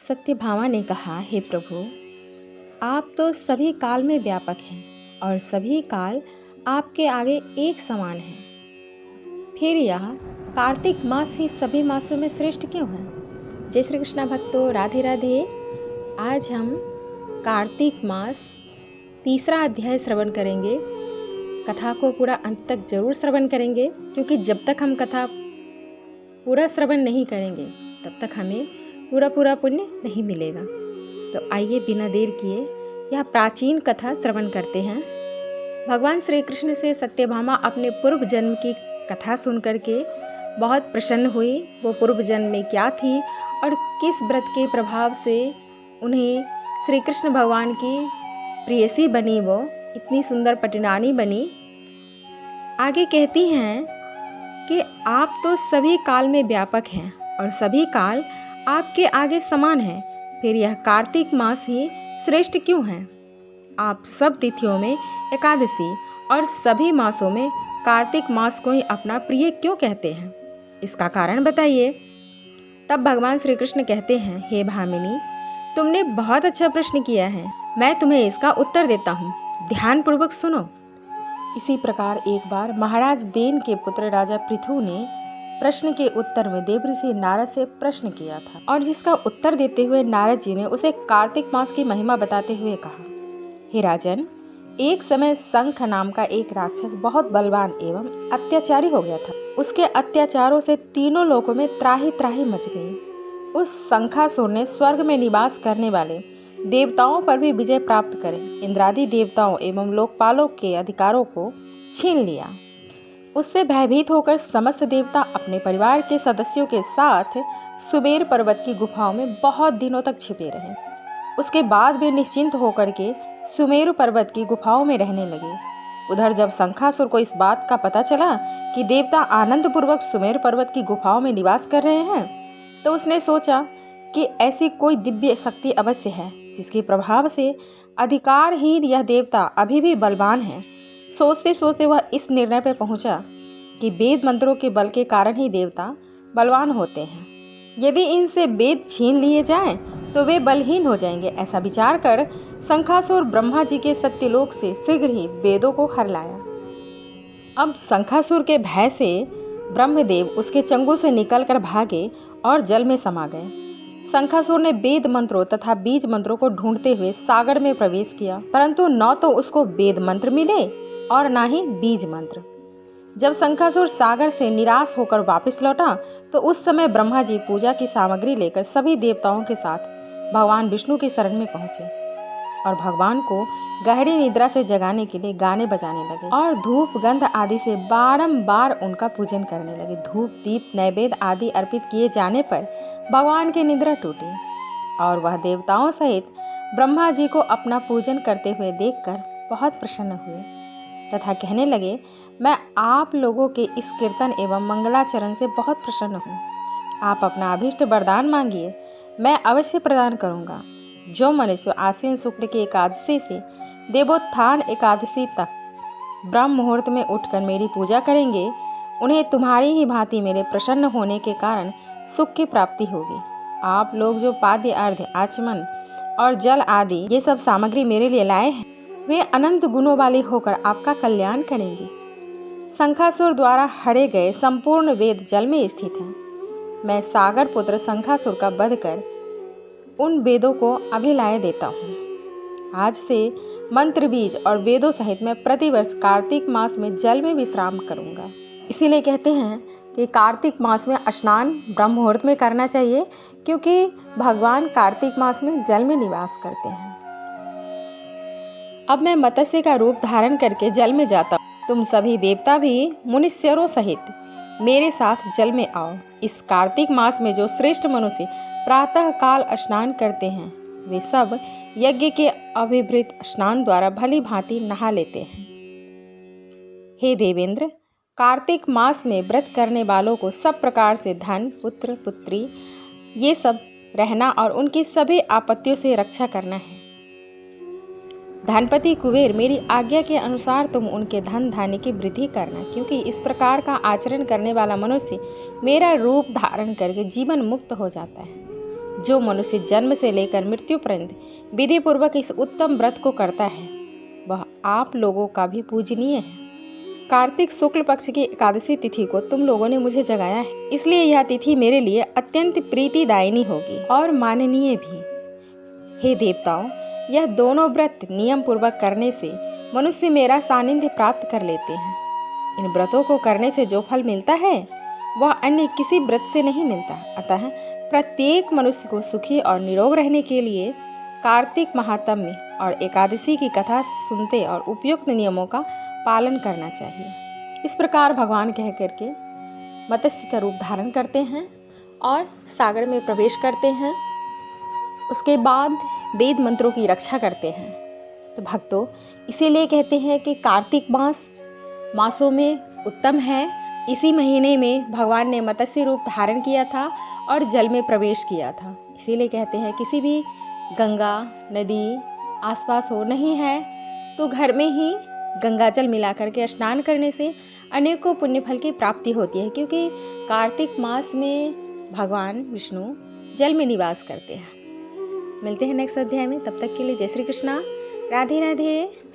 सत्यभामा ने कहा, हे प्रभु, आप तो सभी काल में व्यापक हैं और सभी काल आपके आगे एक समान हैं। फिर यह कार्तिक मास ही सभी मासों में श्रेष्ठ क्यों है? जय श्री कृष्णा भक्तों, राधे राधे। आज हम कार्तिक मास तीसरा अध्याय श्रवण करेंगे। कथा को पूरा अंत तक जरूर श्रवण करेंगे, क्योंकि जब तक हम कथा पूरा श्रवण नहीं करेंगे तब तक हमें पूरा पुण्य नहीं मिलेगा। तो आइए बिना देर किए यह प्राचीन कथा श्रवण करते हैं। भगवान श्री कृष्ण से सत्यभामा अपने पूर्व जन्म की कथा सुन करके बहुत प्रसन्न हुई। वो पूर्व जन्म में क्या थी और किस व्रत के प्रभाव से उन्हें श्री कृष्ण भगवान की प्रेयसी बनी, वो इतनी सुंदर पटिनानी बनी। आगे कहती हैं कि आप तो सभी काल में व्यापक हैं और सभी काल आपके आगे समान हैं। फिर यह कार्तिक मास ही श्रेष्ठ क्यों है? आप सब तिथियों में एकादशी और सभी मासों में कार्तिक मास को ही अपना प्रिय क्यों कहते हैं? इसका कारण बताइए। तब भगवान श्री कृष्ण कहते हैं, हे भामिनी, तुमने बहुत अच्छा प्रश्न किया है। मैं तुम्हें इसका उत्तर देता हूँ, ध्यान पूर्वक सुनो। इसी प्रकार एक बार महाराज बेन के पुत्र राजा पृथु ने प्रश्न के उत्तर में देवऋषि नारद से प्रश्न किया था, और जिसका उत्तर देते हुए नारद जी ने उसे कार्तिक मास की महिमा बताते हुए कहा, हे राजन, एक समय शंख नाम का एक राक्षस बहुत बलवान एवं अत्याचारी हो गया था। उसके अत्याचारों से तीनों लोकों में त्राही त्राही मच गई। उस शंखासुर ने स्वर्ग में निवास करने वाले देवताओं पर भी विजय प्राप्त करे इंद्रादि देवताओं एवं लोकपालों के अधिकारों को छीन लिया। उससे भयभीत होकर समस्त देवता अपने परिवार के सदस्यों के साथ सुमेर पर्वत की गुफाओं में बहुत दिनों तक छिपे रहे। उसके बाद वे निश्चिंत होकर के सुमेरु पर्वत की गुफाओं में रहने लगे। उधर जब शंखासुर को इस बात का पता चला कि देवता आनंद पूर्वक सुमेरु पर्वत की गुफाओं में निवास कर रहे हैं, तो उसने सोचा कि ऐसी कोई दिव्य शक्ति अवश्य है जिसके प्रभाव से अधिकारहीन यह देवता अभी भी बलवान है। सोचते सोचते वह इस निर्णय पर पहुंचा कि वेद मंत्रों के बल के कारण ही देवता बलवान होते हैं। यदि इनसे वेद छीन लिए जाएं तो वे बलहीन हो जाएंगे। ऐसा विचार कर शंखासुर ब्रह्मा जी के सत्यलोक से शीघ्र ही वेदों को हर लाया। अब शंखासुर के भय से ब्रह्मदेव उसके चंगुल से निकलकर भागे और जल में समा गए। शंखासुर ने वेद मंत्रों तथा बीज मंत्रों को ढूंढते हुए सागर में प्रवेश किया, परंतु न तो उसको वेद मंत्र मिले और न ही बीज मंत्र। जब शंखासुर सागर से निराश होकर वापस लौटा तो उस समय ब्रह्मा जी पूजा की सामग्री लेकर सभी देवताओं के साथ भगवान विष्णु की शरण में पहुंचे और भगवान को गहरी निद्रा से जगाने के लिए गाने बजाने लगे और धूप गंध आदि से बारंबार उनका पूजन करने लगे। धूप दीप नैवेद्य आदि अर्पित किए जाने पर भगवान की निद्रा टूटी और वह देवताओं सहित ब्रह्मा जी को अपना पूजन करते हुए देखकर बहुत प्रसन्न हुए तथा कहने लगे, मैं आप लोगों के इस कीर्तन एवं मंगलाचरण से बहुत प्रसन्न हूँ। आप अपना अभिष्ट वरदान मांगिए, मैं अवश्य प्रदान करूँगा। जो मनुष्य आश्विन शुक्ल की एकादशी से देवोत्थान एकादशी तक ब्रह्म मुहूर्त में उठकर मेरी पूजा करेंगे, उन्हें तुम्हारी ही भांति मेरे प्रसन्न होने के कारण सुख की प्राप्ति होगी। आप लोग जो पाद्य अर्घ्य आचमन और जल आदि ये सब सामग्री मेरे लिए लाए हैं, वे अनंत गुणों वाली होकर आपका कल्याण करेंगी। शंखासुर द्वारा हरे गए संपूर्ण वेद जल में स्थित हैं। मैं सागर पुत्र शंखासुर का वध कर उन वेदों को अभिलाय देता हूँ। आज से मंत्र बीज और वेदों सहित मैं प्रतिवर्ष कार्तिक मास में जल में विश्राम करूँगा। इसीलिए कहते हैं कि कार्तिक मास में स्नान ब्रह्म मुहूर्त में करना चाहिए, क्योंकि भगवान कार्तिक मास में जल में निवास करते हैं। अब मैं मत्स्य का रूप धारण करके जल में जाता हूँ। तुम सभी देवता भी मुनीश्वरों सहित मेरे साथ जल में आओ। इस कार्तिक मास में जो श्रेष्ठ मनुष्य प्रातः काल स्नान करते हैं, वे सब यज्ञ के अभिभृत स्नान द्वारा भली भांति नहा लेते हैं। हे देवेंद्र, कार्तिक मास में व्रत करने वालों को सब प्रकार से धन, पुत्र, पुत्री ये सब रहना और उनकी सभी आपत्तियों से रक्षा करना है। धनपति कुबेर, मेरी आज्ञा के अनुसार तुम उनके धन धान्य की वृद्धि करना, क्योंकि इस प्रकार का आचरण करने वाला मनुष्य मेरा रूप धारण करके जीवन मुक्त हो जाता है। जो मनुष्य जन्म से लेकर मृत्यु पर्यंत विधि पूर्वक इस उत्तम व्रत को करता है वह आप लोगों का भी पूजनीय है। कार्तिक शुक्ल पक्ष की एकादशी तिथि को तुम लोगों ने मुझे जगाया है, इसलिए यह तिथि मेरे लिए अत्यंत प्रीतिदायिनी होगी और माननीय भी। हे देवताओं, यह दोनों व्रत नियम पूर्वक करने से मनुष्य मेरा सानिध्य प्राप्त कर लेते हैं। इन व्रतों को करने से जो फल मिलता है वह अन्य किसी व्रत से नहीं मिलता। अतः प्रत्येक मनुष्य को सुखी और निरोग रहने के लिए कार्तिक महात्म्य और एकादशी की कथा सुनते और उपयुक्त नियमों का पालन करना चाहिए। इस प्रकार भगवान कह करके मत्स्य का रूप धारण करते हैं और सागर में प्रवेश करते हैं। उसके बाद वेद मंत्रों की रक्षा करते हैं। तो भक्तों, इसीलिए कहते हैं कि कार्तिक मास मासों में उत्तम है। इसी महीने में भगवान ने मत्स्य रूप धारण किया था और जल में प्रवेश किया था। इसीलिए कहते हैं किसी भी गंगा नदी आसपास हो नहीं है तो घर में ही गंगा जल मिला करके स्नान करने से अनेकों पुण्य फल की प्राप्ति होती है, क्योंकि कार्तिक मास में भगवान विष्णु जल में निवास करते हैं। मिलते हैं नेक्स्ट अध्याय में, तब तक के लिए जय श्री कृष्णा, राधे राधे।